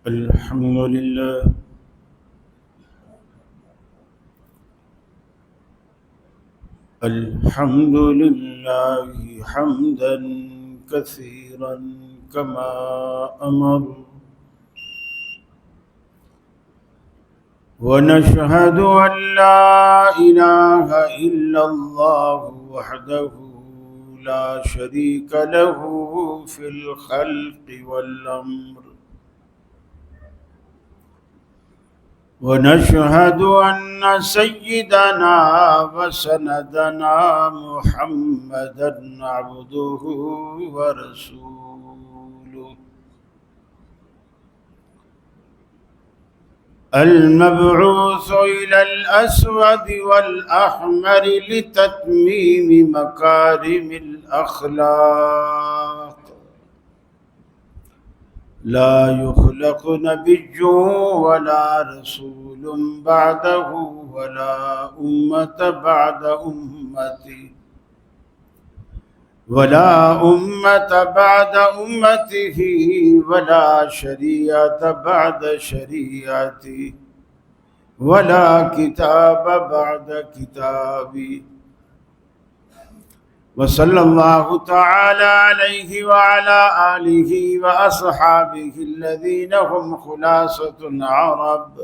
الحمد لله الحمد لله حمدا كثيرا كما أمر، ونشهد أن لا إله إلا الله وحده لا شريك له في الخلق والأمر، ونشهد أن سيدنا وسندنا محمدا عبده ورسوله، المبعوث إلى الأسود والأحمر لتتميم مكارم الأخلاق، لا يخلق نبي ولا رسول بعده ولا أمة بعد أمته ولا أمة بعد أمته ولا شريعة بعد شريعته ولا كتاب بعد كتابه، وصلى الله تعالى عليه وعلى آله وأصحابه الذين هم خلاصة العرب،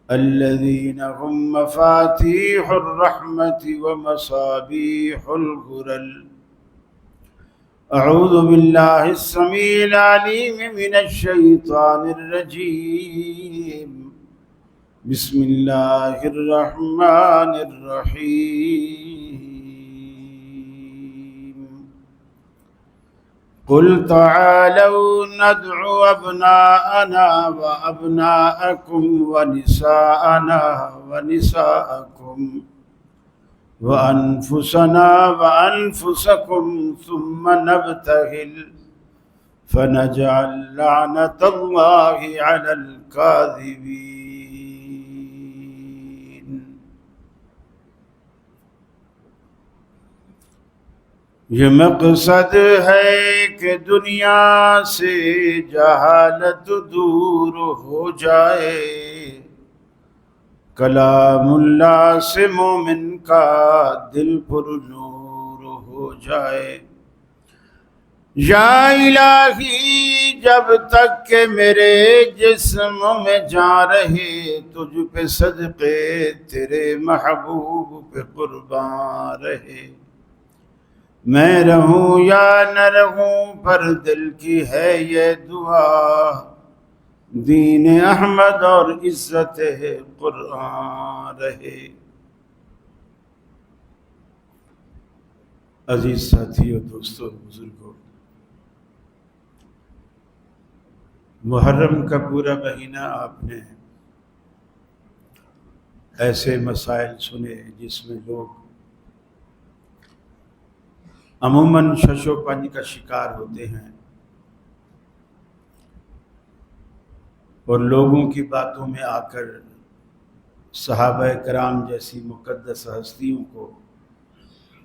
الذين هم مفاتيح الرحمة ومصابيح الغرل. أعوذ بالله السميع العليم من الشيطان الرجيم، بسم الله الرحمن الرحيم. قل تعالوا ندعو أبناءنا وأبناءكم ونساءنا ونساءكم وأنفسنا وأنفسكم ثم نبتهل فنجعل لعنة الله على الكاذبين. یہ مقصد ہے کہ دنیا سے جہالت دور ہو جائے، کلام اللہ سے مومن کا دل پر نور ہو جائے. یا الہی جب تک کہ میرے جسم میں جان رہے، تجھ پہ صدقے تیرے محبوب پہ قربان رہے. میں رہوں یا نہ رہوں پر دل کی ہے یہ دعا، دین احمد اور عزت قرآن رہے. عزیز ساتھیو، دوستو، بزرگوں، محرم کا پورا مہینہ آپ نے ایسے مسائل سنے جس میں لوگ عموماً شش و پنج کا شکار ہوتے ہیں اور لوگوں کی باتوں میں آ کر صحابہ کرام جیسی مقدس ہستیوں کو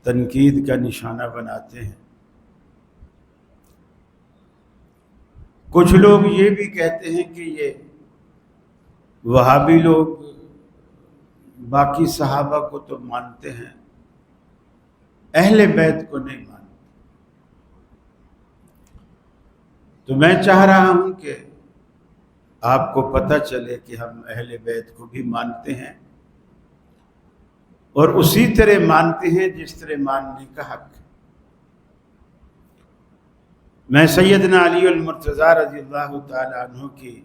تنقید کا نشانہ بناتے ہیں. کچھ لوگ یہ بھی کہتے ہیں کہ یہ وہابی لوگ باقی صحابہ کو تو مانتے ہیں، اہل بیت کو نہیں مانتے. تو میں چاہ رہا ہوں کہ آپ کو پتہ چلے کہ ہم اہل بیت کو بھی مانتے ہیں اور اسی طرح مانتے ہیں جس طرح ماننے کا حق ہے. میں سیدنا علی المرتضیٰ رضی اللہ تعالی عنہ کی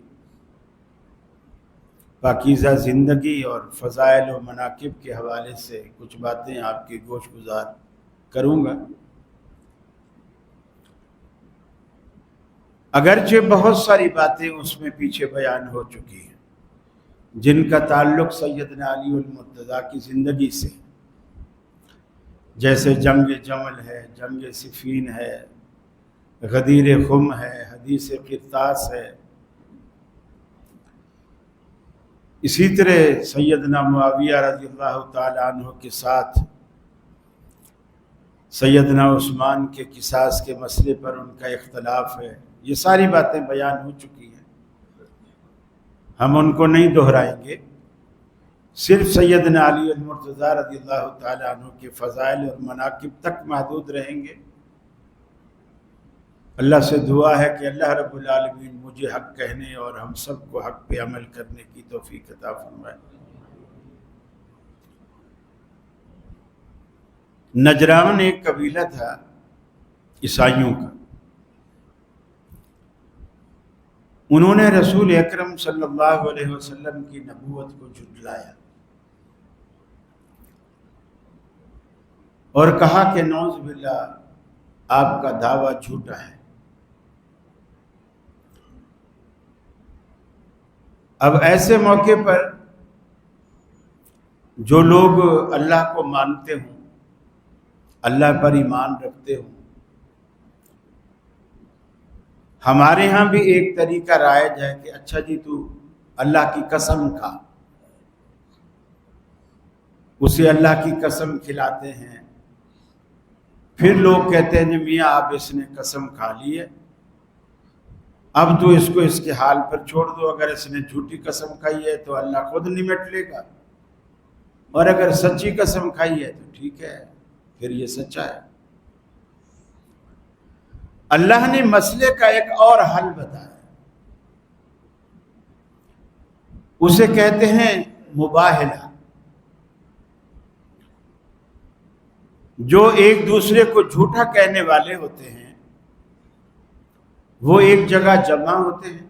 پاکیزہ زندگی اور فضائل و مناقب کے حوالے سے کچھ باتیں آپ کی گوش گزار کروں گا. اگرچہ بہت ساری باتیں اس میں پیچھے بیان ہو چکی ہیں جن کا تعلق سیدنا علی المرتضیٰ کی زندگی سے، جیسے جنگ جمل ہے، جنگ صفین ہے، غدیر خم ہے، حدیث قرطاس ہے. اسی طرح سیدنا معاویہ رضی اللہ تعالی عنہ کے ساتھ سیدنا عثمان کے قصاص کے مسئلے پر ان کا اختلاف ہے. یہ ساری باتیں بیان ہو چکی ہیں. ہم ان کو نہیں دہرائیں گے، صرف سیدنا علی المرتضیٰ رضی اللہ تعالیٰ عنہ کے فضائل اور مناقب تک محدود رہیں گے۔ اللہ سے دعا ہے کہ اللہ رب العالمین مجھے حق کہنے اور ہم سب کو حق پہ عمل کرنے کی توفیق عطا فرمائے۔ نجران ایک قبیلہ تھا عیسائیوں کا، انہوں نے رسول اکرم صلی اللہ علیہ وسلم کی نبوت کو جھٹلایا اور کہا کہ نعوذ باللہ آپ کا دعویٰ جھوٹا ہے۔ اب ایسے موقع پر جو لوگ اللہ کو مانتے ہوں، اللہ پر ایمان رکھتے ہوں، ہمارے ہاں بھی ایک طریقہ رائج ہے کہ اچھا جی تو اللہ کی قسم کھا، اسے اللہ کی قسم کھلاتے ہیں، پھر لوگ کہتے ہیں جی میاں آپ اس نے قسم کھا لی ہے، اب تو اس کو اس کے حال پر چھوڑ دو، اگر اس نے جھوٹی قسم کھائی ہے تو اللہ خود نمٹ لے گا، اور اگر سچی قسم کھائی ہے تو ٹھیک ہے، پھر یہ سچا ہے۔ اللہ نے مسئلے کا ایک اور حل بتایا، اسے کہتے ہیں مباہلہ۔ جو ایک دوسرے کو جھوٹا کہنے والے ہوتے ہیں وہ ایک جگہ جمع ہوتے ہیں،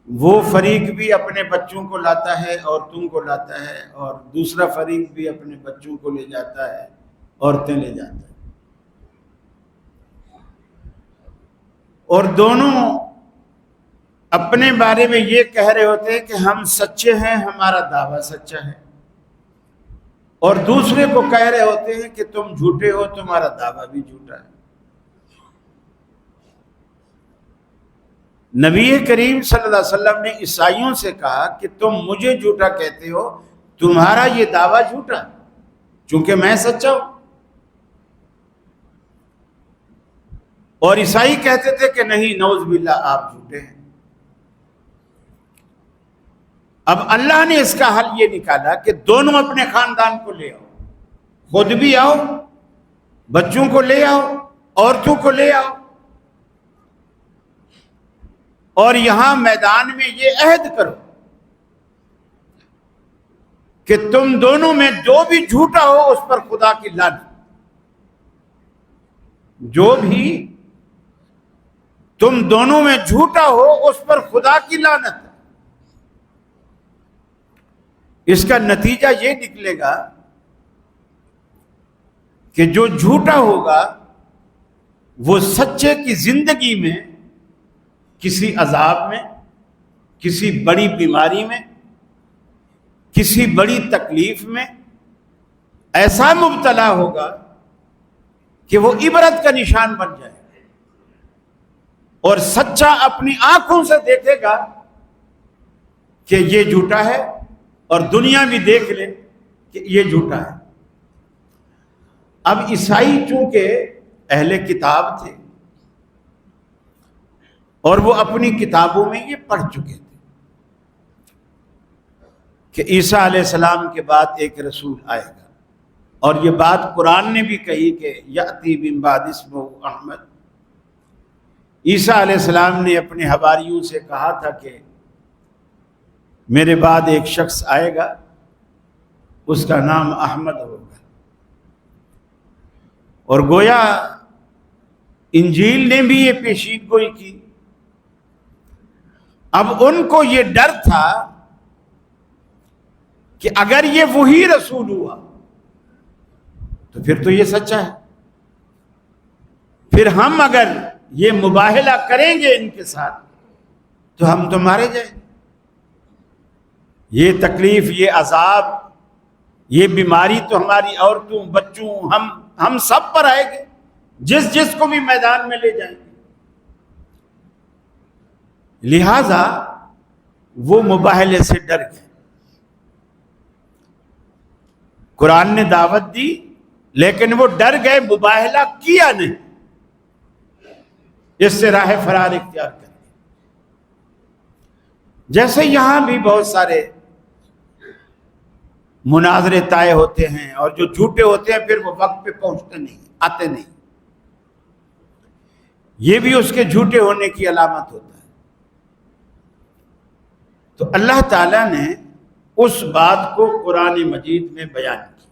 وہ فریق بھی اپنے بچوں کو لاتا ہے، عورتوں کو لاتا ہے، اور دوسرا فریق بھی اپنے بچوں کو لے جاتا ہے، عورتیں لے جاتا ہے، اور دونوں اپنے بارے میں یہ کہہ رہے ہوتے ہیں کہ ہم سچے ہیں، ہمارا دعویٰ سچا ہے، اور دوسرے کو کہہ رہے ہوتے ہیں کہ تم جھوٹے ہو، تمہارا دعویٰ بھی جھوٹا ہے۔ نبی کریم صلی اللہ علیہ وسلم نے عیسائیوں سے کہا کہ تم مجھے جھوٹا کہتے ہو، تمہارا یہ دعویٰ جھوٹا ہے چونکہ میں سچا ہوں، اور عیسائی کہتے تھے کہ نہیں نعوذ باللہ آپ جھوٹے ہیں۔ اب اللہ نے اس کا حل یہ نکالا کہ دونوں اپنے خاندان کو لے آؤ، خود بھی آؤ، بچوں کو لے آؤ، عورتوں کو لے آؤ، اور یہاں میدان میں یہ عہد کرو کہ تم دونوں میں جو بھی جھوٹا ہو اس پر خدا کی لعنت، جو بھی تم دونوں میں جھوٹا ہو اس پر خدا کی لعنت۔ اس کا نتیجہ یہ نکلے گا کہ جو جھوٹا ہوگا وہ سچے کی زندگی میں کسی عذاب میں، کسی بڑی بیماری میں، کسی بڑی تکلیف میں ایسا مبتلا ہوگا کہ وہ عبرت کا نشان بن جائے، اور سچا اپنی آنکھوں سے دیکھے گا کہ یہ جھوٹا ہے، اور دنیا بھی دیکھ لے کہ یہ جھوٹا ہے۔ اب عیسائی چونکہ اہل کتاب تھے اور وہ اپنی کتابوں میں یہ پڑھ چکے تھے کہ عیسیٰ علیہ السلام کے بعد ایک رسول آئے گا، اور یہ بات قرآن نے بھی کہی کہ یأتی من بعد اسمہ احمد۔ عیسیٰ علیہ السلام نے اپنے حواریوں سے کہا تھا کہ میرے بعد ایک شخص آئے گا، اس کا نام احمد ہوگا، اور گویا انجیل نے بھی یہ پیشین گوئی کی۔ اب ان کو یہ ڈر تھا کہ اگر یہ وہی رسول ہوا تو پھر تو یہ سچا ہے، پھر ہم اگر یہ مباہلہ کریں گے ان کے ساتھ تو ہم تو مارے جائیں، یہ تکلیف، یہ عذاب، یہ بیماری تو ہماری عورتوں، بچوں، ہم سب پر آئے گے، جس کو بھی میدان میں لے جائیں گے۔ لہذا وہ مباہلے سے ڈر گئے۔ قرآن نے دعوت دی لیکن وہ ڈر گئے، مباہلہ کیا نہیں، اس سے راہ فرار اختیار کر۔ جیسے یہاں بھی بہت سارے مناظرے طے ہوتے ہیں اور جو جھوٹے ہوتے ہیں پھر وہ وقت پہ پہنچتے نہیں، آتے نہیں، یہ بھی اس کے جھوٹے ہونے کی علامت ہوتا ہے۔ تو اللہ تعالیٰ نے اس بات کو قرآن مجید میں بیان کیا،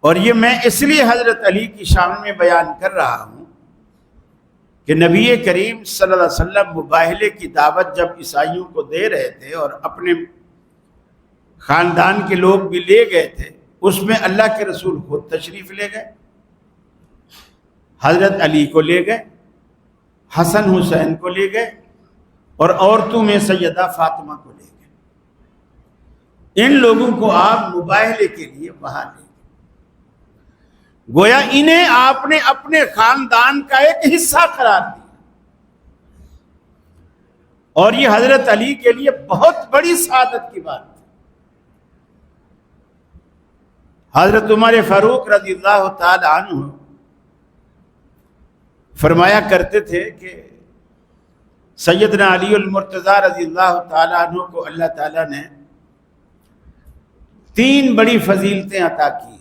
اور یہ میں اس لیے حضرت علی کی شان میں بیان کر رہا ہوں کہ نبی کریم صلی اللہ علیہ وسلم مباہلے کی دعوت جب عیسائیوں کو دے رہے تھے اور اپنے خاندان کے لوگ بھی لے گئے تھے، اس میں اللہ کے رسول خود تشریف لے گئے، حضرت علی کو لے گئے، حسن حسین کو لے گئے، اور عورتوں میں سیدہ فاطمہ کو لے گئے۔ ان لوگوں کو آپ مباہلے کے لیے وہاں لے گئے، گویا انہیں آپ نے اپنے خاندان کا ایک حصہ قرار دیا، اور یہ حضرت علی کے لیے بہت بڑی سعادت کی بات ہے۔ حضرت عمر فاروق رضی اللہ تعالی عنہ فرمایا کرتے تھے کہ سیدنا علی المرتضی رضی اللہ تعالی عنہ کو اللہ تعالیٰ نے 3 بڑی فضیلتیں عطا کی ہیں،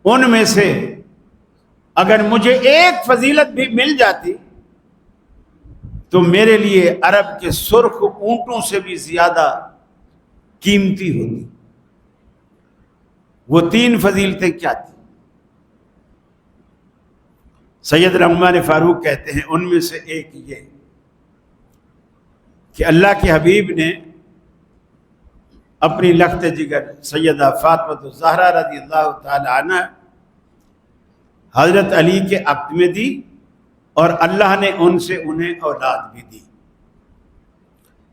ان میں سے اگر مجھے ایک فضیلت بھی مل جاتی تو میرے لیے عرب کے سرخ اونٹوں سے بھی زیادہ قیمتی ہوتی۔ وہ 3 فضیلتیں کیا تھیں؟ سیدنا عمر فاروق کہتے ہیں ان میں سے ایک یہ کہ اللہ کے حبیب نے اپنی لخت جگر سیدہ فاطمہ الزہرا رضی اللہ تعالی عنہ حضرت علی کے عقد میں دی، اور اللہ نے ان سے انہیں اولاد بھی دی۔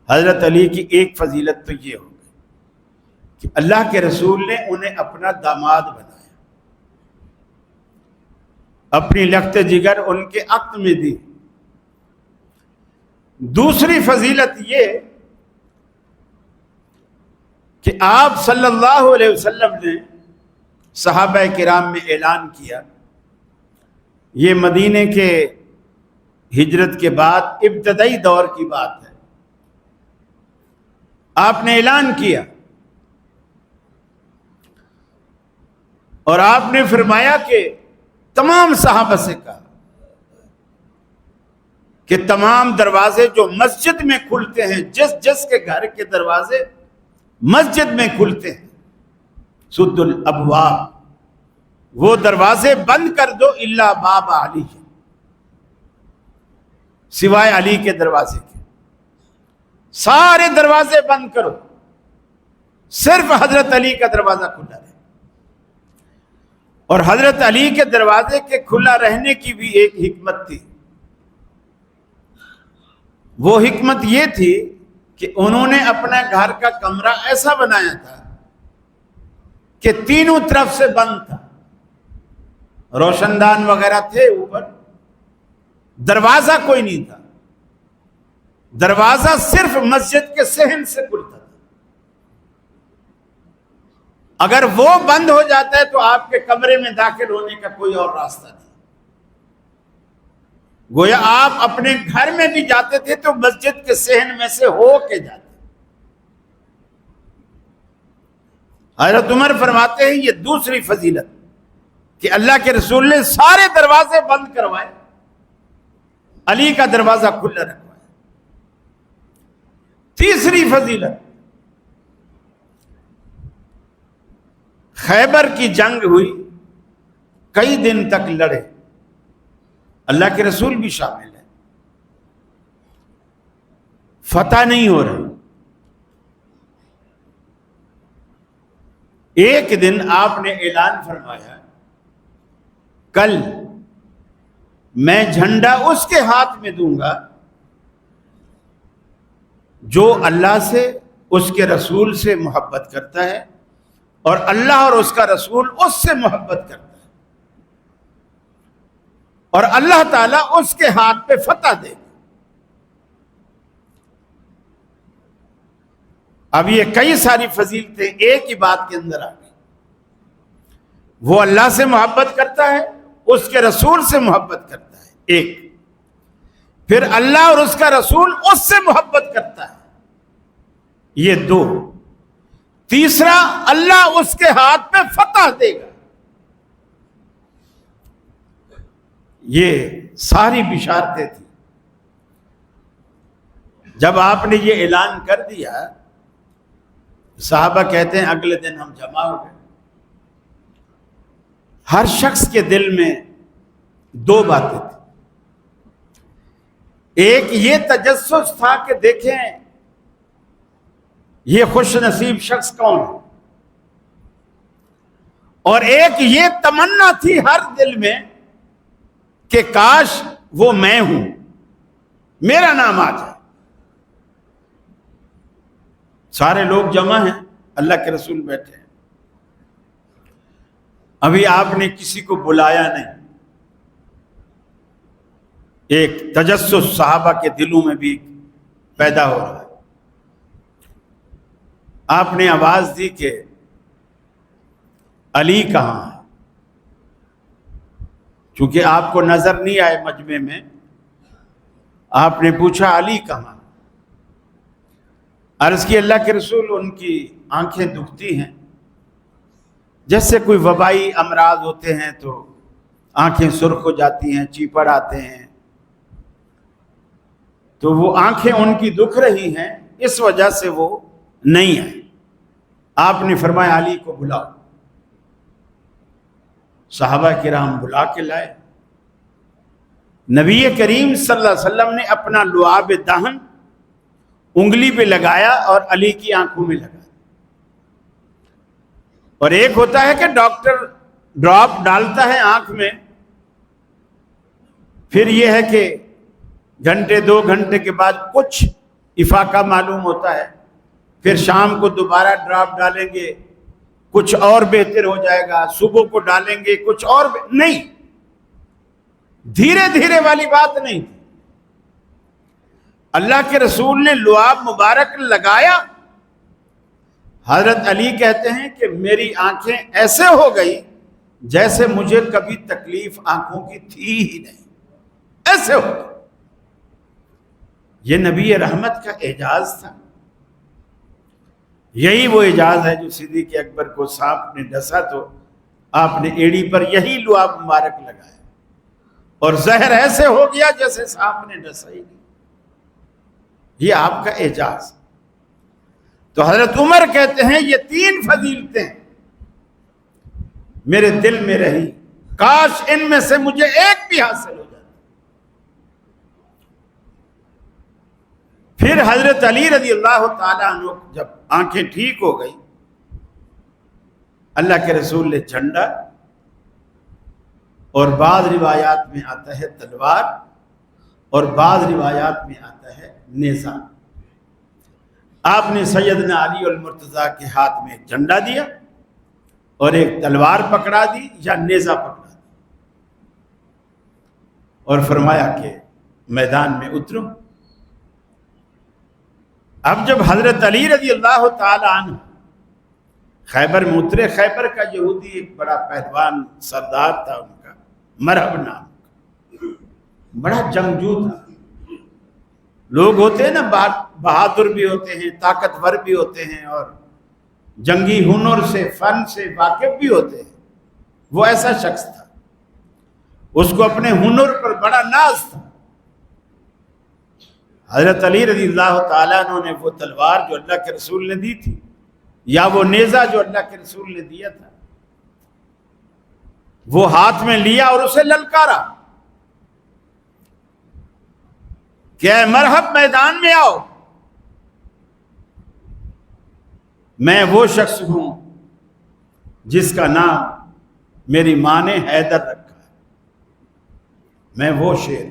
حضرت علی کی ایک فضیلت تو یہ ہو گئی کہ اللہ کے رسول نے انہیں اپنا داماد بنایا، اپنی لخت جگر ان کے عقد میں دی۔ دوسری فضیلت یہ کہ آپ صلی اللہ علیہ وسلم نے صحابہ کرام میں اعلان کیا، یہ مدینے کے ہجرت کے بعد ابتدائی دور کی بات ہے، آپ نے اعلان کیا اور آپ نے فرمایا کہ تمام صحابہ سے کہا کہ تمام دروازے جو مسجد میں کھلتے ہیں، جس کے گھر کے دروازے مسجد میں کھلتے ہیں، سد الابواب، وہ دروازے بند کر دو، الا باب علی، سوائے علی کے دروازے کے، سارے دروازے بند کرو، صرف حضرت علی کا دروازہ کھلا رہے۔ اور حضرت علی کے دروازے کے کھلا رہنے کی بھی ایک حکمت تھی، وہ حکمت یہ تھی کہ انہوں نے اپنا گھر کا کمرہ ایسا بنایا تھا کہ تینوں طرف سے بند تھا، روشن دان وغیرہ تھے اوپر، دروازہ کوئی نہیں تھا، دروازہ صرف مسجد کے صحن سے کھلتا تھا۔ اگر وہ بند ہو جاتا ہے تو آپ کے کمرے میں داخل ہونے کا کوئی اور راستہ نہیں، گویا آپ اپنے گھر میں بھی جاتے تھے تو مسجد کے صحن میں سے ہو کے جاتے۔ حضرت عمر فرماتے ہیں یہ دوسری فضیلت کہ اللہ کے رسول نے سارے دروازے بند کروائے، علی کا دروازہ کھلا رکھوایا۔ تیسری فضیلت، خیبر کی جنگ ہوئی، کئی دن تک لڑے، اللہ کے رسول بھی شامل ہیں، فتح نہیں ہو رہی۔ ایک دن آپ نے اعلان فرمایا کل میں جھنڈا اس کے ہاتھ میں دوں گا جو اللہ سے، اس کے رسول سے محبت کرتا ہے، اور اللہ اور اس کا رسول اس سے محبت کرتا ہے، اور اللہ تعالیٰ اس کے ہاتھ پہ فتح دے گا۔ اب یہ کئی ساری فضیلتیں ایک ہی بات کے اندر آ گئی، وہ اللہ سے محبت کرتا ہے، اس کے رسول سے محبت کرتا ہے، ایک، پھر اللہ اور اس کا رسول اس سے محبت کرتا ہے، یہ دو۔ تیسرا، اللہ اس کے ہاتھ پہ فتح دے گا۔ یہ ساری بشارتیں تھیں۔ جب آپ نے یہ اعلان کر دیا، صحابہ کہتے ہیں اگلے دن ہم جمع ہو گئے۔ ہر شخص کے دل میں دو باتیں تھیں۔ ایک یہ تجسس تھا کہ دیکھیں یہ خوش نصیب شخص کون ہے، اور ایک یہ تمنا تھی ہر دل میں کہ کاش وہ میں ہوں، میرا نام آ جائے۔ سارے لوگ جمع ہیں، اللہ کے رسول بیٹھے ہیں، ابھی آپ نے کسی کو بلایا نہیں۔ ایک تجسس صحابہ کے دلوں میں بھی پیدا ہو رہا ہے۔ آپ نے آواز دی کہ علی کہاں ہے؟ چونکہ آپ کو نظر نہیں آئے مجمع میں، آپ نے پوچھا علی کہاں؟ عرض کی اللہ کے رسول ان کی آنکھیں دکھتی ہیں، جیسے کوئی وبائی امراض ہوتے ہیں تو آنکھیں سرخ ہو جاتی ہیں، چیپڑ آتے ہیں، تو وہ آنکھیں ان کی دکھ رہی ہیں، اس وجہ سے وہ نہیں ہیں۔ آپ نے فرمایا علی کو بلاؤ۔ صحابہ کرام بلا کے لائے۔ نبی کریم صلی اللہ علیہ وسلم نے اپنا لعاب دہن انگلی پہ لگایا اور علی کی آنکھوں میں لگایا۔ اور ایک ہوتا ہے کہ ڈاکٹر ڈراپ ڈالتا ہے آنکھ میں، پھر یہ ہے کہ گھنٹے 2 گھنٹے کے بعد کچھ افاقہ معلوم ہوتا ہے، پھر شام کو دوبارہ ڈراپ ڈالیں گے، کچھ اور بہتر ہو جائے گا، صبح کو ڈالیں گے کچھ اور نہیں، دھیرے دھیرے والی بات نہیں تھی۔ اللہ کے رسول نے لعاب مبارک لگایا۔ حضرت علی کہتے ہیں کہ میری آنکھیں ایسے ہو گئی جیسے مجھے کبھی تکلیف آنکھوں کی تھی ہی نہیں، ایسے ہو گئی۔ یہ نبی رحمت کا اعجاز تھا۔ یہی وہ اعجاز ہے جو صدیق اکبر کو سانپ نے ڈسا تو آپ نے ایڑی پر یہی لعاب مبارک لگایا، اور زہر ایسے ہو گیا جیسے سانپ نے ڈسا ہی نہیں۔ یہ آپ کا اعجاز۔ تو حضرت عمر کہتے ہیں یہ 3 فضیلتیں میرے دل میں رہی، کاش ان میں سے مجھے ایک بھی حاصل ہو جاتی۔ پھر حضرت علی رضی اللہ تعالیٰ عنہ جب آنکھیں ٹھیک ہو گئی، اللہ کے رسول نے جھنڈا، اور بعض روایات میں آتا ہے تلوار، اور بعض روایات میں آتا ہے نیزہ، آپ نے سیدنا علی المرتضیٰ کے ہاتھ میں ایک جھنڈا دیا اور ایک تلوار پکڑا دی یا نیزہ پکڑا دی، اور فرمایا کہ میدان میں اترو۔ اب جب حضرت علی رضی اللہ تعالی عنہ خیبر میں اترے، خیبر کا یہودی ایک بڑا پہلوان سردار تھا، ان کا مرہب نام کا، بڑا جنگجو تھا۔ لوگ ہوتے ہیں نا بہادر بھی ہوتے ہیں، طاقتور بھی ہوتے ہیں، اور جنگی ہنر سے، فن سے واقف بھی ہوتے ہیں، وہ ایسا شخص تھا۔ اس کو اپنے ہنر پر بڑا ناز تھا۔ حضرت علی رضی اللہ تعالیٰ عنہ نے وہ تلوار جو اللہ کے رسول نے دی تھی، یا وہ نیزہ جو اللہ کے رسول نے دیا تھا، وہ ہاتھ میں لیا اور اسے للکارا کہ اے مرحب میدان میں آؤ، میں وہ شخص ہوں جس کا نام میری ماں نے حیدر رکھا ہے، میں وہ شیر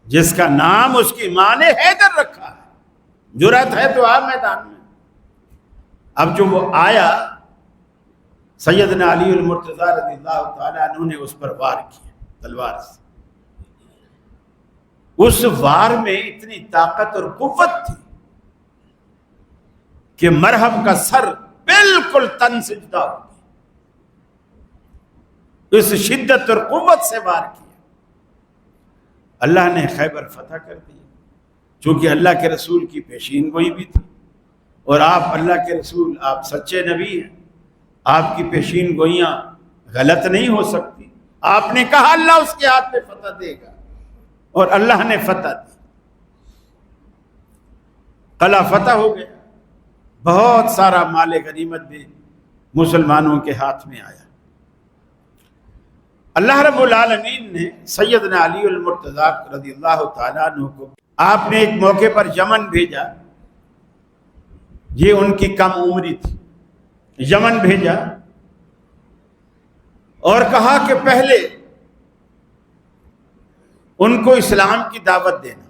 جس کا نام اس کی ماں نے حیدر رکھا ہے، جرأت ہے تو آپ میدان میں۔ اب جو وہ آیا، سیدنا علی المرتضیٰ رضی اللہ تعالیٰ عنہ نے اس پر وار کیا تلوار سے۔ اس وار میں اتنی طاقت اور قوت تھی کہ مرہب کا سر بالکل تن سجدہ ہو گیا، اس شدت اور قوت سے وار کیا۔ اللہ نے خیبر فتح کر دیا، چونکہ اللہ کے رسول کی پیشین گوئی بھی تھی، اور آپ اللہ کے رسول، آپ سچے نبی ہیں، آپ کی پیشین گوئیاں غلط نہیں ہو سکتی۔ آپ نے کہا اللہ اس کے ہاتھ میں فتح دے گا، اور اللہ نے فتح دی، قلعہ فتح ہو گیا، بہت سارا مال غنیمت بھی مسلمانوں کے ہاتھ میں آیا۔ اللہ رب العالمین نے سیدنا علی المرتضیٰ رضی اللہ تعالیٰ عنہ کو آپ نے ایک موقع پر یمن بھیجا، یہ ان کی کم عمری تھی، یمن بھیجا اور کہا کہ پہلے ان کو اسلام کی دعوت دینا،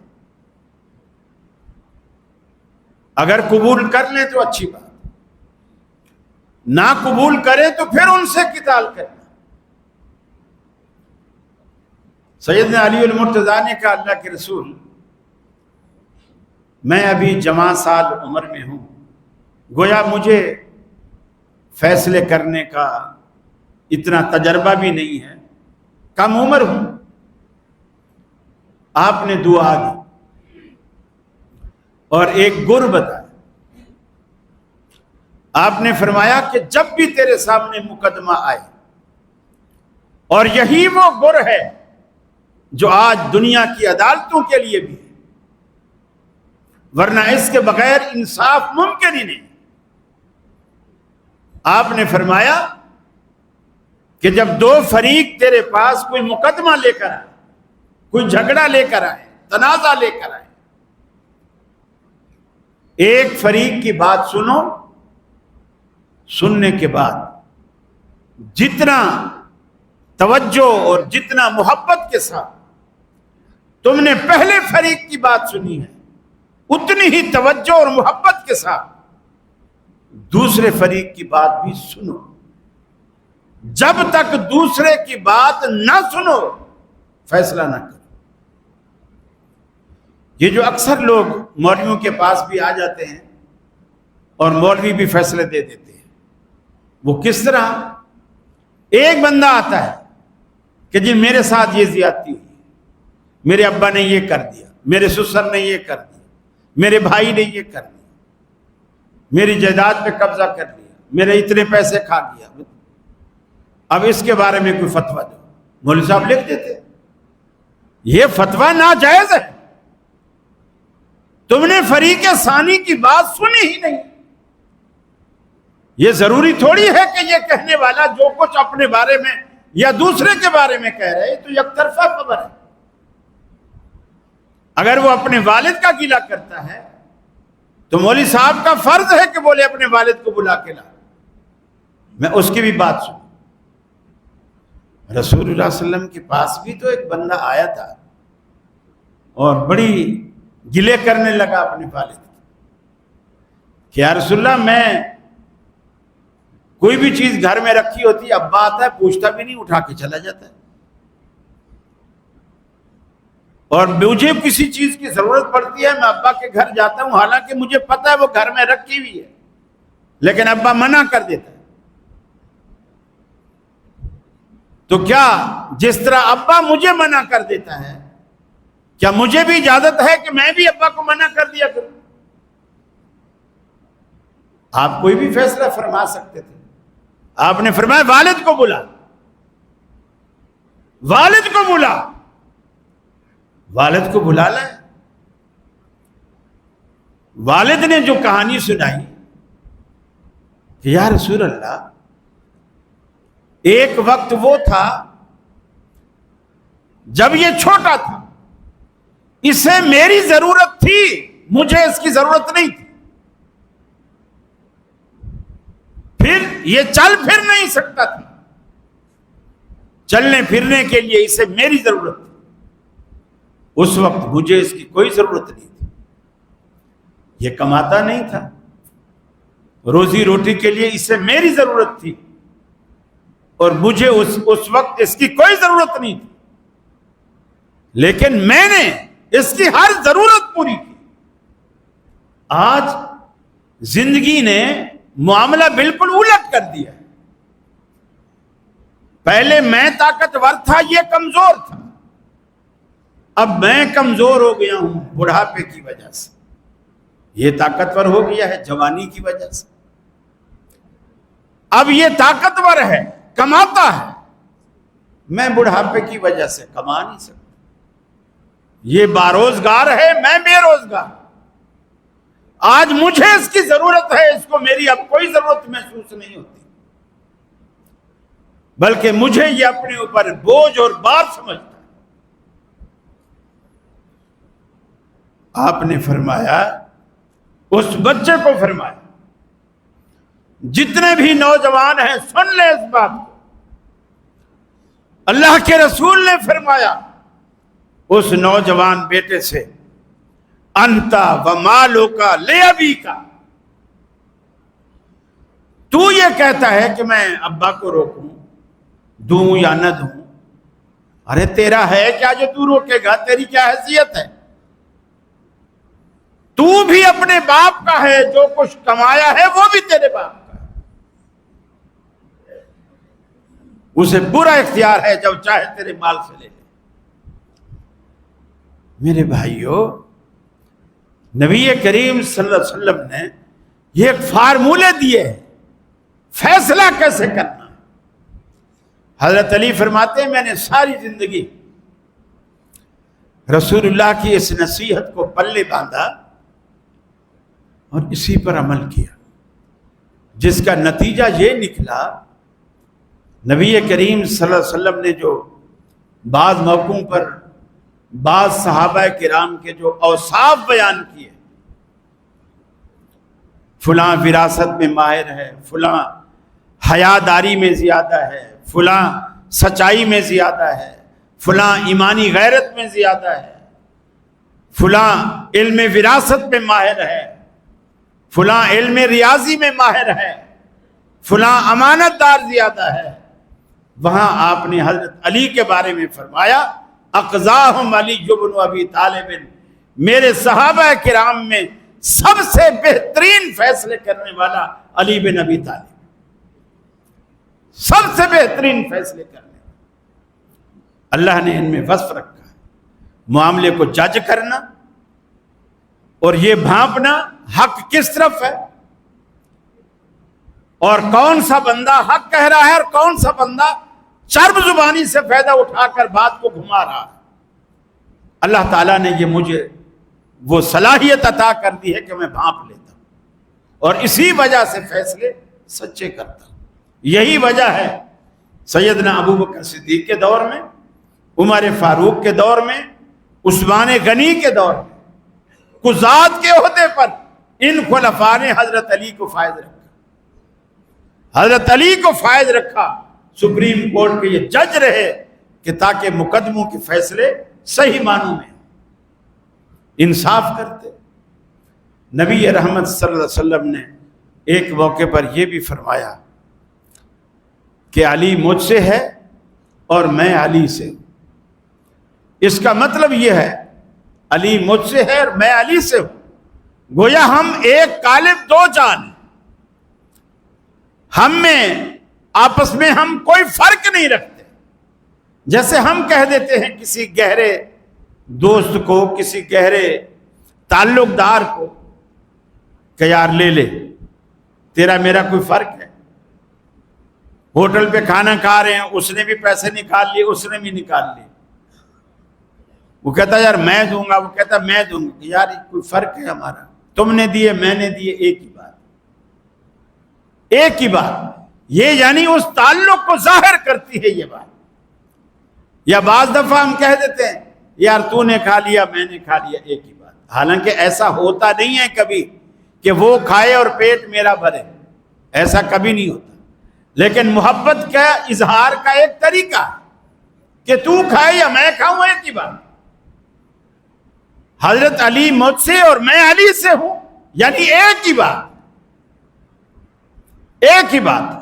اگر قبول کر لیں تو اچھی بات، نہ قبول کریں تو پھر ان سے قتال کرنا۔ سیدنا علی المرتضیٰ نے کہا اللہ کے رسول، میں ابھی جوان سال عمر میں ہوں، گویا مجھے فیصلے کرنے کا اتنا تجربہ بھی نہیں ہے، کم عمر ہوں۔ آپ نے دعا دی اور ایک گر بتایا، آپ نے فرمایا کہ جب بھی تیرے سامنے مقدمہ آئے، اور یہی وہ گر ہے جو آج دنیا کی عدالتوں کے لیے بھی ہے، ورنہ اس کے بغیر انصاف ممکن ہی نہیں۔ آپ نے فرمایا کہ جب دو فریق تیرے پاس کوئی مقدمہ لے کر آئے، کوئی جھگڑا لے کر آئے، تنازع لے کر آئے، ایک فریق کی بات سنو، سننے کے بعد جتنا توجہ اور جتنا محبت کے ساتھ تم نے پہلے فریق کی بات سنی ہے، اتنی ہی توجہ اور محبت کے ساتھ دوسرے فریق کی بات بھی سنو۔ جب تک دوسرے کی بات نہ سنو فیصلہ نہ کرو۔ یہ جو اکثر لوگ مولویوں کے پاس بھی آ جاتے ہیں اور مولوی بھی فیصلے دے دیتے ہیں، وہ کس طرح؟ ایک بندہ آتا ہے کہ جی میرے ساتھ یہ زیادتی ہوئی، میرے ابا نے یہ کر دیا، میرے سسر نے یہ کر دیا، میرے بھائی نے یہ کر دیا، میری جائیداد پہ قبضہ کر لیا، میرے اتنے پیسے کھا گیا، اب اس کے بارے میں کوئی فتویٰ دو۔ مولوی صاحب لکھ دیتے یہ فتویٰ ناجائز ہے، تم نے فریق ثانی کی بات سنی ہی نہیں۔ یہ ضروری تھوڑی ہے کہ یہ کہنے والا جو کچھ اپنے بارے میں یا دوسرے کے بارے میں کہہ رہے تو یک طرفہ خبر ہے۔ اگر وہ اپنے والد کا گلہ کرتا ہے تو مولوی صاحب کا فرض ہے کہ بولے اپنے والد کو بلا کے لا، میں اس کی بھی بات سنوں۔ رسول اللہ صلی اللہ علیہ وسلم کے پاس بھی تو ایک بندہ آیا تھا اور بڑی گلے کرنے لگا اپنے والد کی کہ یا رسول اللہ، میں کوئی بھی چیز گھر میں رکھی ہوتی، ابا آتا ہے پوچھتا بھی نہیں، اٹھا کے چلا جاتا ہے، اور مجھے کسی چیز کی ضرورت پڑتی ہے میں ابا کے گھر جاتا ہوں، حالانکہ مجھے پتا ہے وہ گھر میں رکھی ہوئی ہے، لیکن ابا منع کر دیتا ہے۔ تو کیا جس طرح ابا مجھے منع کر دیتا ہے، کیا مجھے بھی اجازت ہے کہ میں بھی ابا کو منع کر دیا کروں؟ آپ کوئی بھی فیصلہ فرما سکتے تھے، آپ نے فرمایا والد کو بلا، والد کو بلا، والد کو بلا لائے۔ والد نے جو کہانی سنائی کہ یا رسول اللہ، ایک وقت وہ تھا جب یہ چھوٹا تھا، اسے میری ضرورت تھی، مجھے اس کی ضرورت نہیں تھی، پھر یہ چل پھر نہیں سکتا تھا، چلنے پھرنے کے لیے اسے میری ضرورت تھی، اس وقت مجھے اس کی کوئی ضرورت نہیں تھی، یہ کماتا نہیں تھا، روزی روٹی کے لیے اسے میری ضرورت تھی، اور مجھے اس وقت اس کی کوئی ضرورت نہیں تھی، لیکن میں نے اس کی ہر ضرورت پوری کی۔ آج زندگی نے معاملہ بالکل الٹ کر دیا، پہلے میں طاقتور تھا، یہ کمزور تھا، اب میں کمزور ہو گیا ہوں بڑھاپے کی وجہ سے، یہ طاقتور ہو گیا ہے جوانی کی وجہ سے، اب یہ طاقتور ہے کماتا ہے، میں بڑھاپے کی وجہ سے کما نہیں سکتا، یہ باروزگار ہے میں بے روزگار، آج مجھے اس کی ضرورت ہے، اس کو میری اب کوئی ضرورت محسوس نہیں ہوتی، بلکہ مجھے یہ اپنے اوپر بوجھ اور بار سمجھتا ہے۔ آپ نے فرمایا، اس بچے کو فرمایا، جتنے بھی نوجوان ہیں سن لیں اس بات کو، اللہ کے رسول نے فرمایا اس نوجوان بیٹے سے، انتا ومالوکا لابیکا، تو یہ کہتا ہے کہ میں ابا کو روکوں، دوں یا نہ دوں، ارے تیرا ہے کیا جو تو روکے گا؟ تیری کیا حیثیت ہے؟ تو بھی اپنے باپ کا ہے، جو کچھ کمایا ہے وہ بھی تیرے باپ کا ہے، اسے پورا اختیار ہے جب چاہے تیرے مال سے لے لے۔ میرے بھائیو، نبی کریم صلی اللہ علیہ وسلم نے یہ ایک فارمولے دیے ہیں فیصلہ کیسے کرنا ہے۔ حضرت علی فرماتے ہیں میں نے ساری زندگی رسول اللہ کی اس نصیحت کو پلے باندھا اور اسی پر عمل کیا، جس کا نتیجہ یہ نکلا، نبی کریم صلی اللہ علیہ وسلم نے جو بعض موقعوں پر بعض صحابہ کرام کے جو اوصاف بیان کیے، فلاں وراثت میں ماہر ہے، فلاں حیاداری میں زیادہ ہے، فلاں سچائی میں زیادہ ہے، فلاں ایمانی غیرت میں زیادہ ہے، فلاں علم وراثت میں ماہر ہے، فلاں علم ریاضی میں ماہر ہے، فلاں امانت دار زیادہ ہے، وہاں آپ نے حضرت علی کے بارے میں فرمایا، اقضاہم علی بن ابی طالب، میرے صحابہ کرام میں سب سے بہترین فیصلے کرنے والا علی بن ابی طالب، سب سے بہترین فیصلے کرنے والا۔ اللہ نے ان میں وصف رکھا ہے، معاملے کو جج کرنا اور یہ بھانپنا حق کس طرف ہے، اور کون سا بندہ حق کہہ رہا ہے اور کون سا بندہ چرب زبانی سے فائدہ اٹھا کر بات کو گھما رہا ہے۔ اللہ تعالیٰ نے یہ مجھے وہ صلاحیت عطا کر دی ہے کہ میں بھانپ لیتا ہوں اور اسی وجہ سے فیصلے سچے کرتا ہوں۔ یہی وجہ ہے سیدنا ابو بکر صدیق کے دور میں، عمر فاروق کے دور میں، عثمان غنی کے دور میں قضات کے عہدے پر ان خلفاء نے حضرت علی کو فائز رکھا، حضرت علی کو فائز رکھا، سپریم کورٹ کے یہ جج رہے کہ تاکہ مقدموں کے فیصلے صحیح معنوں میں انصاف کرتے۔ نبی رحمت صلی اللہ علیہ وسلم نے ایک موقع پر یہ بھی فرمایا کہ علی مجھ سے ہے اور میں علی سے ہوں۔ اس کا مطلب یہ ہے علی مجھ سے ہے اور میں علی سے ہوں، گویا ہم ایک قالب دو جان ہیں، ہم میں آپس میں ہم کوئی فرق نہیں رکھتے۔ جیسے ہم کہہ دیتے ہیں کسی گہرے دوست کو، کسی گہرے تعلق دار کو کہ یار لے لے، تیرا میرا کوئی فرق ہے؟ ہوٹل پہ کھانا کھا رہے ہیں، اس نے بھی پیسے نکال لیے، اس نے بھی نکال لیے، وہ کہتا یار میں دوں گا، وہ کہتا میں دوں گا، یار کوئی فرق ہے ہمارا؟ تم نے دیے میں نے دیے، ایک ہی بات، ایک ہی بات۔ یہ یعنی اس تعلق کو ظاہر کرتی ہے یہ بات۔ یا بعض دفعہ ہم کہہ دیتے ہیں یار تو نے کھا لیا میں نے کھا لیا، ایک ہی بات، حالانکہ ایسا ہوتا نہیں ہے کبھی کہ وہ کھائے اور پیٹ میرا بھرے، ایسا کبھی نہیں ہوتا، لیکن محبت کا اظہار کا ایک طریقہ ہے کہ تو کھائے یا میں کھاؤں، ایک ہی بات۔ حضرت علی مجھ سے اور میں علی سے ہوں، یعنی ایک ہی بات، ایک ہی بات۔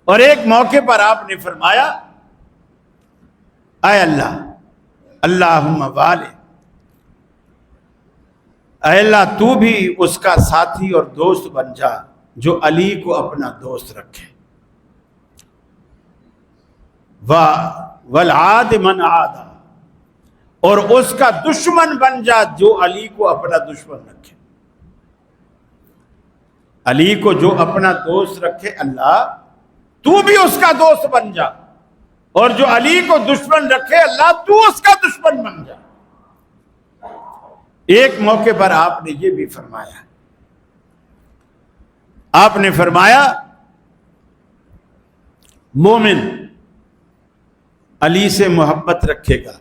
اور ایک موقع پر آپ نے فرمایا اے اللہ، اللہم والے، اے اللہ تو بھی اس کا ساتھی اور دوست بن جا جو علی کو اپنا دوست رکھے، والعاد من عادا، اور اس کا دشمن بن جا جو علی کو اپنا دشمن رکھے. علی کو جو اپنا دوست رکھے اللہ تو بھی اس کا دوست بن جا, اور جو علی کو دشمن رکھے اللہ تو اس کا دشمن بن جا. ایک موقع پر آپ نے یہ بھی فرمایا, آپ نے فرمایا مومن علی سے محبت رکھے گا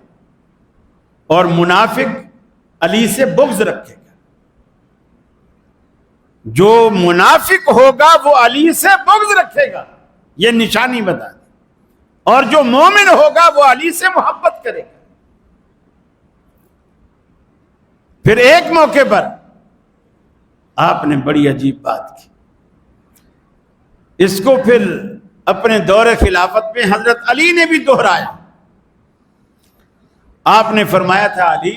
اور منافق علی سے بغض رکھے گا. جو منافق ہوگا وہ علی سے بغض رکھے گا, یہ نشانی بتا دی, اور جو مومن ہوگا وہ علی سے محبت کرے گا. پھر ایک موقع پر آپ نے بڑی عجیب بات کی, اس کو پھر اپنے دور خلافت میں حضرت علی نے بھی دہرایا. آپ نے فرمایا تھا علی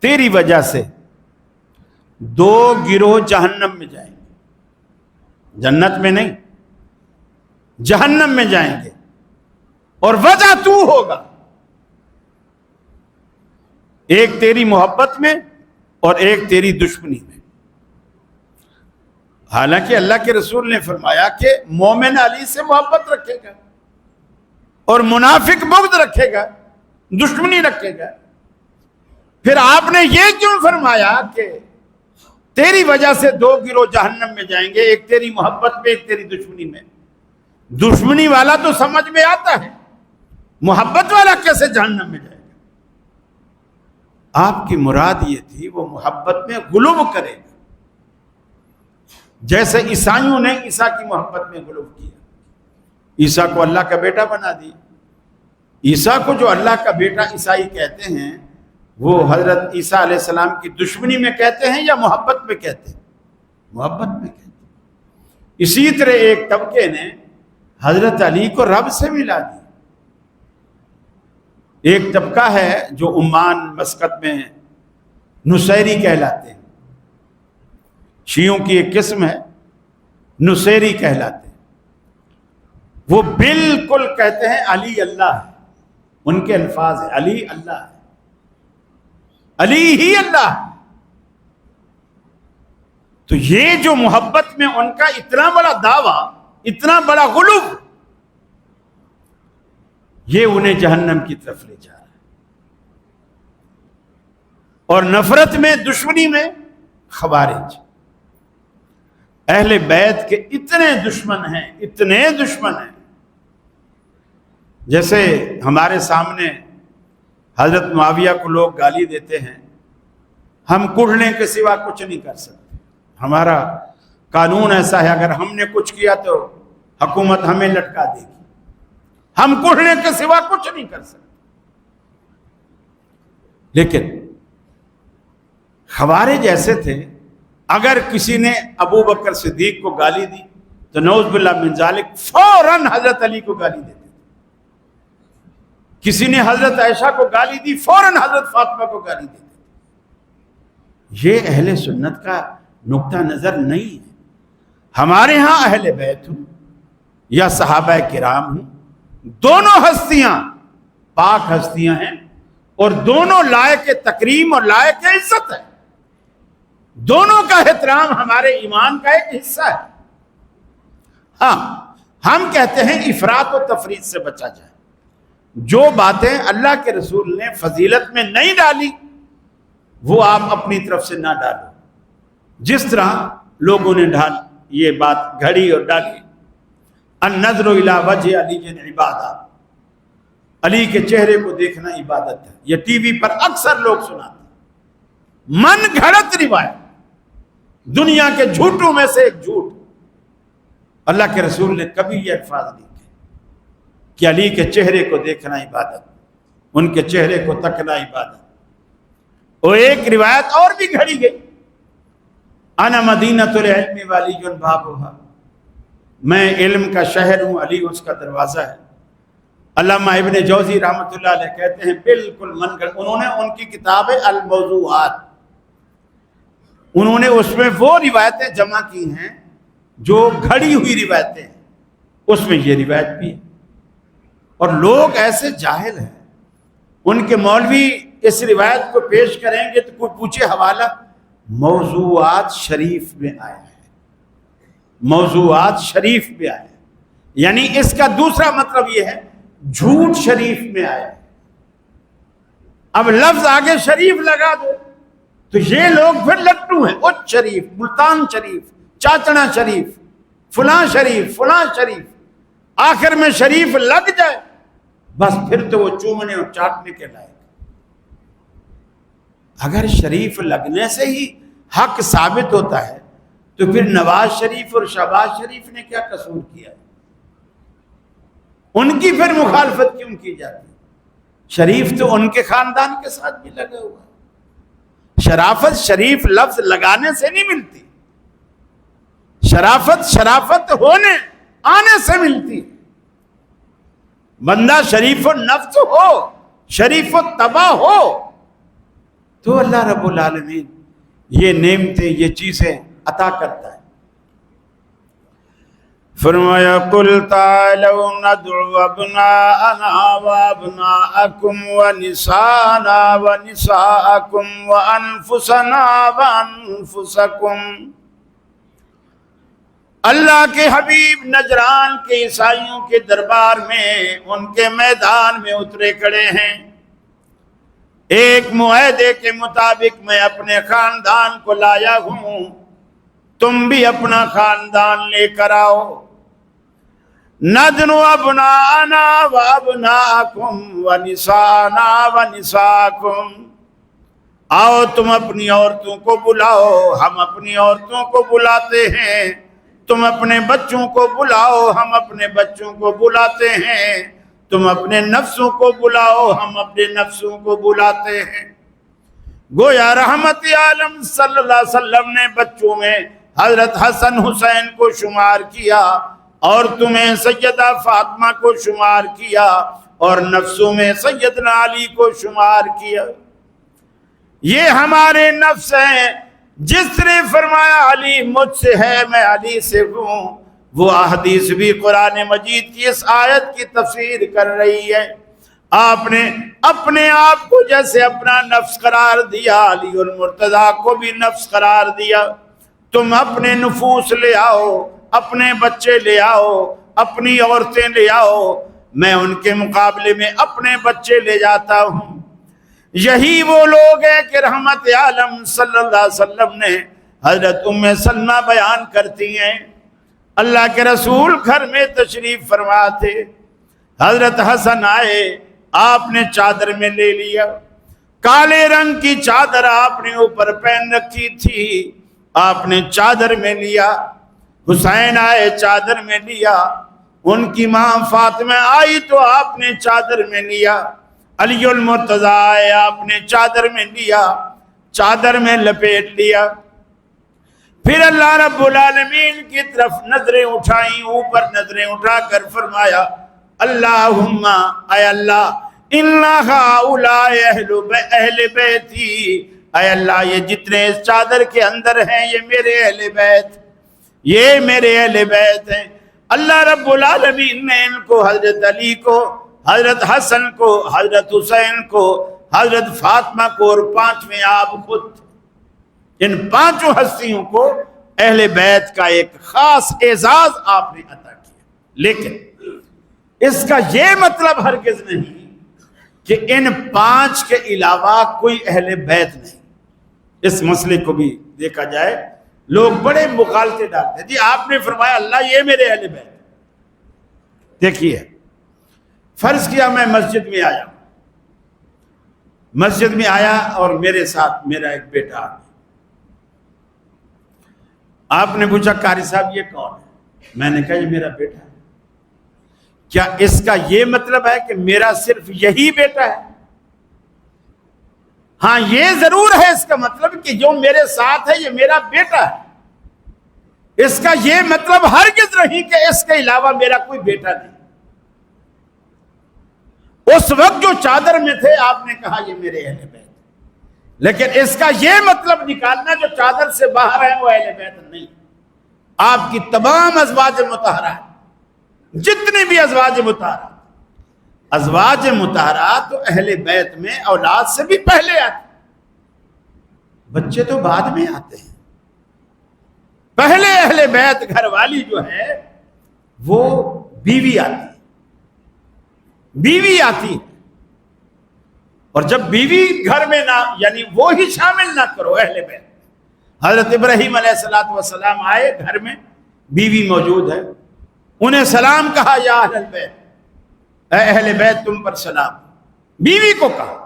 تیری وجہ سے 2 گروہ جہنم میں جائیں گے, جنت میں نہیں جہنم میں جائیں گے, اور وجہ تو ہوگا, ایک تیری محبت میں اور ایک تیری دشمنی میں. حالانکہ اللہ کے رسول نے فرمایا کہ مومن علی سے محبت رکھے گا اور منافق بغض رکھے گا, دشمنی رکھے گا. پھر آپ نے یہ کیوں فرمایا کہ تیری وجہ سے 2 گروہ جہنم میں جائیں گے, ایک تیری محبت میں ایک تیری دشمنی میں؟ دشمنی والا تو سمجھ میں آتا ہے, محبت والا کیسے جہنم میں جائے گا؟ آپ کی مراد یہ تھی وہ محبت میں غلو کرے گا, جیسے عیسائیوں نے عیسیٰ کی محبت میں غلو کیا, عیسیٰ کو اللہ کا بیٹا بنا دیا. عیسیٰ کو جو اللہ کا بیٹا عیسائی کہتے ہیں وہ حضرت عیسیٰ علیہ السلام کی دشمنی میں کہتے ہیں یا محبت میں کہتے ہیں؟ محبت میں کہتے ہیں. اسی طرح ایک طبقے نے حضرت علی کو رب سے ملا دیا. ایک طبقہ ہے جو عمان مسقط میں نصیری کہلاتے ہیں, شیعوں کی ایک قسم ہے, نصیری کہلاتے ہیں. وہ بالکل کہتے ہیں علی اللہ ہے, ان کے الفاظ ہیں علی اللہ ہے, علی ہی اللہ ہے. تو یہ جو محبت میں ان کا اتنا بڑا دعویٰ, اتنا بڑا غلو, یہ انہیں جہنم کی طرف لے جا رہا ہے. اور نفرت میں, دشمنی میں خوارج, اہل بیت کے اتنے دشمن ہیں, اتنے دشمن ہیں. جیسے ہمارے سامنے حضرت معاویہ کو لوگ گالی دیتے ہیں, ہم کڑھنے کے سوا کچھ نہیں کر سکتے, ہمارا قانون ایسا ہے اگر ہم نے کچھ کیا تو حکومت ہمیں لٹکا دے گی, ہم کڑھنے کے سوا کچھ نہیں کر سکتے. لیکن خوارج ایسے تھے, اگر کسی نے ابو بکر صدیق کو گالی دی تو نعوذ باللہ من ذالک فوراً حضرت علی کو گالی دیتے. کسی نے حضرت عائشہ کو گالی دی, فوراً حضرت فاطمہ کو گالی دیتے. یہ اہل سنت کا نقطہ نظر نہیں ہے. ہمارے ہاں اہل بیت ہوں یا صحابہ کرام ہوں, دونوں ہستیاں پاک ہستیاں ہیں اور دونوں لائق تکریم اور لائق عزت ہے. دونوں کا احترام ہمارے ایمان کا ایک حصہ ہے. ہاں, ہم کہتے ہیں افراط و تفریط سے بچا جائے. جو باتیں اللہ کے رسول نے فضیلت میں نہیں ڈالی وہ آپ اپنی طرف سے نہ ڈالو. جس طرح لوگوں نے یہ بات گھڑی اور ڈالی, النظر الی وجہ علی عبادت, علی کے چہرے کو دیکھنا عبادت ہے. یہ ٹی وی پر اکثر لوگ سناتے ہیں, من گھڑت روایت, دنیا کے جھوٹوں میں سے ایک جھوٹ. اللہ کے رسول نے کبھی یہ الفاظ نہیں کہے کہ علی کے چہرے کو دیکھنا عبادت, ان کے چہرے کو تکنا عبادت. اور ایک روایت اور بھی گھڑی گئی, انا مدینۃ العلم وعلی بابھا, میں علم کا شہر ہوں, علی اس کا دروازہ ہے. علامہ ابن جوزی رحمۃ اللہ علیہ کہتے ہیں بالکل من گھڑ. انہوں نے ان کی کتاب ہے الموضوعات, انہوں نے اس میں وہ روایتیں جمع کی ہیں جو گھڑی ہوئی روایتیں ہیں, اس میں یہ روایت بھی ہے. اور لوگ ایسے جاہل ہیں, ان کے مولوی اس روایت کو پیش کریں گے تو کوئی پوچھے حوالہ، موضوعات شریف میں آیا ہے، موضوعات شریف میں آیا ہے، یعنی اس کا دوسرا مطلب یہ ہے جھوٹ شریف میں آیا ہے۔ اب لفظ آگے شریف لگا دو تو یہ لوگ پھر لٹو ہیں، اچ شریف، ملتان شریف، چاچڑا شریف، فلاں شریف، فلاں شریف، آخر میں شریف لگ جائے بس پھر تو وہ چومنے اور چاٹنے کے لائق۔ اگر شریف لگنے سے ہی حق ثابت ہوتا ہے تو پھر نواز شریف اور شہباز شریف نے کیا قصور کیا ہے؟ ان کی پھر مخالفت کیوں کی جاتی؟ شریف تو ان کے خاندان کے ساتھ بھی لگا ہوا ہے۔ شرافت شریف لفظ لگانے سے نہیں ملتی، شرافت ہونے آنے سے ملتی۔ بندہ شریف النفس ہو، شریف الطبع ہو تو اللہ رب العالمین یہ نعمتیں، یہ چیزیں عطا کرتا ہے۔ فرمایا قل تعالوا ندعو ابناءنا وابناءکم ونساءنا ونساءکم وانفسنا وانفسکم۔ اللہ کے حبیب نجران کے عیسائیوں کے دربار میں، ان کے میدان میں اترے کھڑے ہیں۔ ایک معاہدے کے مطابق میں اپنے خاندان کو لایا ہوں، تم بھی اپنا خاندان لے کر آؤ۔ ندنو ابناءنا وابناءکم ونساءنا ونساءکم، آؤ تم اپنی عورتوں کو بلاؤ، ہم اپنی عورتوں کو بلاتے ہیں، تم اپنے بچوں کو بلاؤ، ہم اپنے بچوں کو بلاتے ہیں، تم اپنے نفسوں کو بلاؤ، ہم اپنے نفسوں کو بلاتے ہیں۔ گویا رحمت عالم صلی اللہ علیہ وسلم نے بچوں میں حضرت حسن حسین کو شمار کیا اور تمہیں سیدہ فاطمہ کو شمار کیا اور نفسوں میں سیدنا علی کو شمار کیا۔ یہ ہمارے نفس ہیں، جس نے فرمایا علی مجھ سے ہے، میں علی سے ہوں، وہ احادیث بھی قرآن مجید کی اس آیت کی تفسیر کر رہی ہے۔ آپ نے اپنے آپ کو جیسے اپنا نفس قرار دیا، علی المرتضیٰ کو بھی نفس قرار دیا۔ تم اپنے نفوس لے آؤ، اپنے بچے لے آؤ، اپنی عورتیں لے آؤ، میں ان کے مقابلے میں اپنے بچے لے جاتا ہوں۔ یہی وہ لوگ ہیں کہ رحمت عالم صلی اللہ علیہ وسلم نے حضرت ام سلمہ بیان کرتی ہیں، اللہ کے رسول گھر میں تشریف فرما تھے، حضرت حسن آئے، آپ نے چادر میں لے لیا، کالے رنگ کی چادر آپ نے اوپر پہن رکھی تھی، آپ نے چادر میں لیا۔ حسین آئے، چادر میں لیا۔ ان کی ماں فاطمہ آئی تو آپ نے چادر میں لیا۔ علی المرتضیٰ آئے، آپ نے چادر میں لیا، چادر میں لپیٹ لیا۔ پھر اللہ رب العالمین کی طرف نظریں اٹھائیں، اوپر نظریں اٹھا کر فرمایا اللہم، اے اللہ، ان ہؤلاء اہل بیتی، اے اللہ یہ جتنے اس چادر کے اندر ہیں یہ میرے اہل بیت، یہ میرے اہل بیت ہیں۔ اللہ رب العالمین نے ان کو، حضرت علی کو، حضرت حسن کو، حضرت حسین کو، حضرت فاطمہ کو اور پانچویں آپ خود، ان پانچوں ہستیوں کو اہل بیت کا ایک خاص اعزاز آپ نے عطا کیا۔ لیکن اس کا یہ مطلب ہرگز نہیں کہ ان پانچ کے علاوہ کوئی اہل بیت نہیں۔ اس مسئلے کو بھی دیکھا جائے، لوگ بڑے مغالطے ڈالتے ہیں، جی آپ نے فرمایا اللہ یہ میرے اہل بیت۔ دیکھیے، فرض کیا میں مسجد میں آیا اور میرے ساتھ میرا ایک بیٹا آ گیا۔ آپ نے پوچھا قاری صاحب یہ کون ہے؟ میں نے کہا یہ میرا بیٹا ہے۔ کیا اس کا یہ مطلب ہے کہ میرا صرف یہی بیٹا ہے؟ ہاں یہ ضرور ہے اس کا مطلب کہ جو میرے ساتھ ہے یہ میرا بیٹا ہے۔ اس کا یہ مطلب ہرگز نہیں کہ اس کے علاوہ میرا کوئی بیٹا نہیں۔ اس وقت جو چادر میں تھے آپ نے کہا یہ میرے اہل بیت، لیکن اس کا یہ مطلب نکالنا جو چادر سے باہر ہے وہ اہل بیت نہیں۔ آپ کی تمام ازواج مطہرات، جتنی بھی ازواج مطہرات، ازواج مطہرات تو اہل بیت میں اولاد سے بھی پہلے آتے، بچے تو بعد میں آتے ہیں۔ پہلے اہل بیت گھر والی جو ہے وہ بیوی آتی ہے، بیوی آتی ہے، اور جب بیوی گھر میں نہ، یعنی وہ ہی شامل نہ کرو اہل بیت۔ حضرت ابراہیم علیہ السلام آئے، گھر میں بیوی موجود ہے، انہیں سلام کہا، یا اہل البیت، اے اہل بیت تم پر سلام، بیوی کو کہا،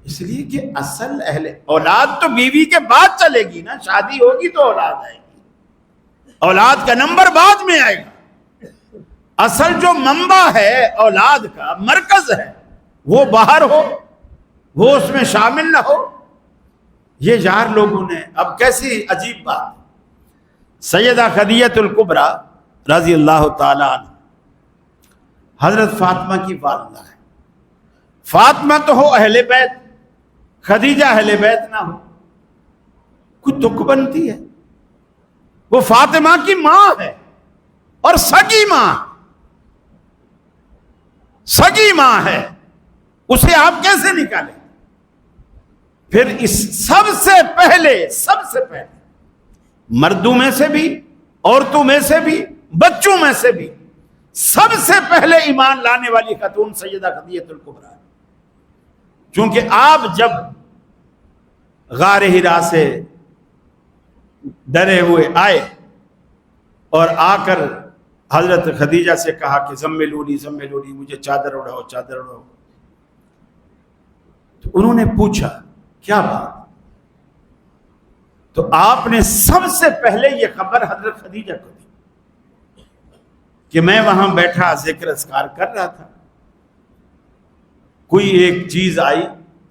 اس لیے کہ اصل اولاد تو بیوی کے بعد چلے گی نا، شادی ہوگی تو اولاد آئے گی، اولاد کا نمبر بعد میں آئے گا۔ اصل جو منبع ہے اولاد کا، مرکز ہے، وہ باہر ہو، وہ اس میں شامل نہ ہو۔ یہ یار لوگوں نے، اب کیسی عجیب بات، سیدہ خدیجہ الکبریٰ رضی اللہ تعالی عنہ حضرت فاطمہ کی والدہ ہے، فاطمہ تو ہو اہل بیت، خدیجہ اہل بیت نہ ہو، کوئی تک بنتی ہے؟ وہ فاطمہ کی ماں ہے اور سگی ماں، سگی ماں ہے، اسے آپ کیسے نکالیں؟ پھر اس سب سے پہلے مردوں میں سے بھی، عورتوں میں سے بھی، بچوں میں سے بھی سب سے پہلے ایمان لانے والی خاتون سیدہ خدیجہ الکبریٰ، چونکہ آپ جب غار حرا سے ڈرے ہوئے آئے اور آ کر حضرت خدیجہ سے کہا کہ زملونی زملونی، مجھے چادر اڑاؤ چادر اڑاؤ، تو انہوں نے پوچھا کیا بات؟ تو آپ نے سب سے پہلے یہ خبر حضرت خدیجہ کو دی کہ میں وہاں بیٹھا ذکر اذکار کر رہا تھا، کوئی ایک چیز آئی،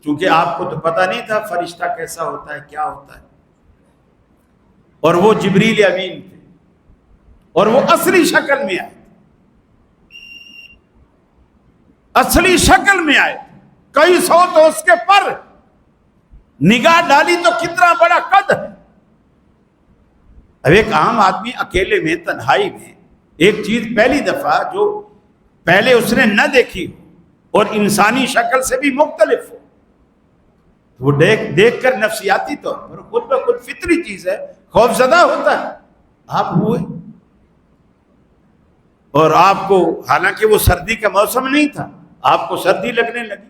چونکہ آپ کو تو پتہ نہیں تھا فرشتہ کیسا ہوتا ہے، کیا ہوتا ہے، اور وہ جبریل امین تھے، اور وہ اصلی شکل میں آئے، اصلی شکل میں آئے، کئی سو تو اس کے پر، نگاہ ڈالی تو کتنا بڑا قد ہے۔ اب ایک عام آدمی اکیلے میں، تنہائی میں، ایک چیز پہلی دفعہ جو پہلے اس نے نہ دیکھی ہو اور انسانی شکل سے بھی مختلف ہو، وہ دیکھ کر نفسیاتی طور پر خود بخود فطری چیز ہے، خوف زدہ ہوتا ہے۔ آپ ہوئے، اور آپ کو، حالانکہ وہ سردی کا موسم نہیں تھا، آپ کو سردی لگنے لگی،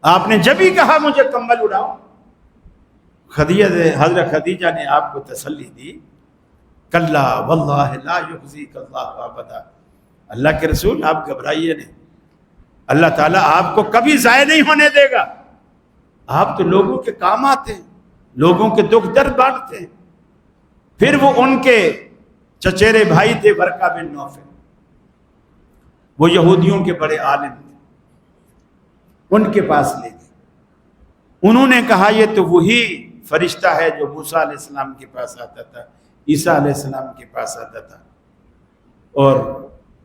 آپ نے جب ہی کہا مجھے کمبل اڑاؤ، حضرت خدیجہ نے آپ کو تسلی دی، کلا واللہ لا یخزیک اللہ ابدا، اللہ کے رسول آپ گھبرائیے نہیں، اللہ تعالیٰ آپ کو کبھی ضائع نہیں ہونے دے گا، آپ تو لوگوں کے کام آتے ہیں، لوگوں کے دکھ درد بانٹتے ہیں۔ پھر وہ ان کے چچیرے بھائی تھے ورقہ بن نوفل، وہ یہودیوں کے بڑے عالم تھے، ان کے پاس لے گئے، انہوں نے کہا یہ تو وہی فرشتہ ہے جو موسیٰ علیہ السلام کے پاس آتا تھا، عیسیٰ علیہ السلام کے پاس آتا تھا، اور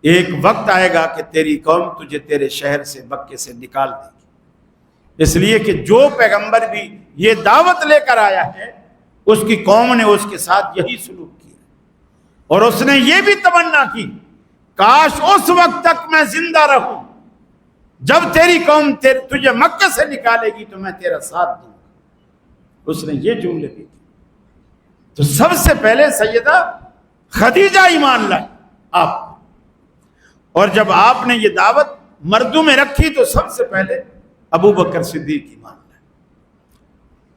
ایک وقت آئے گا کہ تیری قوم تجھے تیرے شہر سے، مکے سے نکال دے گی، اس لیے کہ جو پیغمبر بھی یہ دعوت لے کر آیا ہے اس کی قوم نے اس کے ساتھ یہی سلوک کیا، اور اس نے یہ بھی تمنا کی کاش اس وقت تک میں زندہ رہوں جب تیری قوم تجھے مکے سے نکالے گی تو میں تیرا ساتھ دوں گا، اس نے یہ جملے بھی کی۔ تو سب سے پہلے سیدہ خدیجہ ایمان لائی آپ، اور جب آپ نے یہ دعوت مردوں میں رکھی تو سب سے پہلے ابو بکر صدیق ایمان لائے،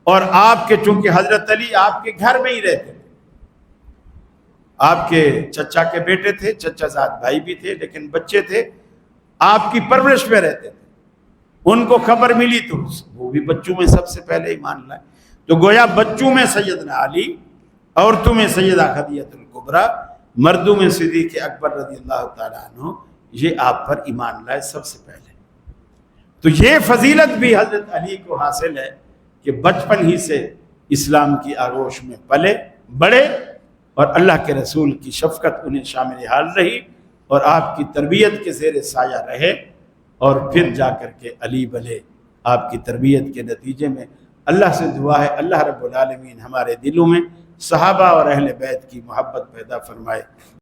اور آپ کے، چونکہ حضرت علی آپ کے گھر میں ہی رہتے تھے، آپ کے چچا کے بیٹے تھے، چچا زاد بھائی بھی تھے، لیکن بچے تھے، آپ کی پرورش میں رہتے تھے، ان کو خبر ملی تو وہ بھی بچوں میں سب سے پہلے ایمان لائے۔ تو گویا بچوں میں سیدنا علی، عورتوں میں سیدہ خدیجہ الکبریٰ، مردوں میں صدیق اکبر رضی اللہ تعالیٰ عنہ، یہ آپ پر ایمان لائے سب سے پہلے۔ تو یہ فضیلت بھی حضرت علی کو حاصل ہے کہ بچپن ہی سے اسلام کی آغوش میں پلے بڑے، اور اللہ کے رسول کی شفقت انہیں شامل حال رہی، اور آپ کی تربیت کے زیر سایہ رہے، اور پھر جا کر کے علی بنے۔ آپ کی تربیت کے نتیجے میں اللہ سے دعا ہے اللہ رب العالمین ہمارے دلوں میں صحابہ اور اہل بیت کی محبت پیدا فرمائے۔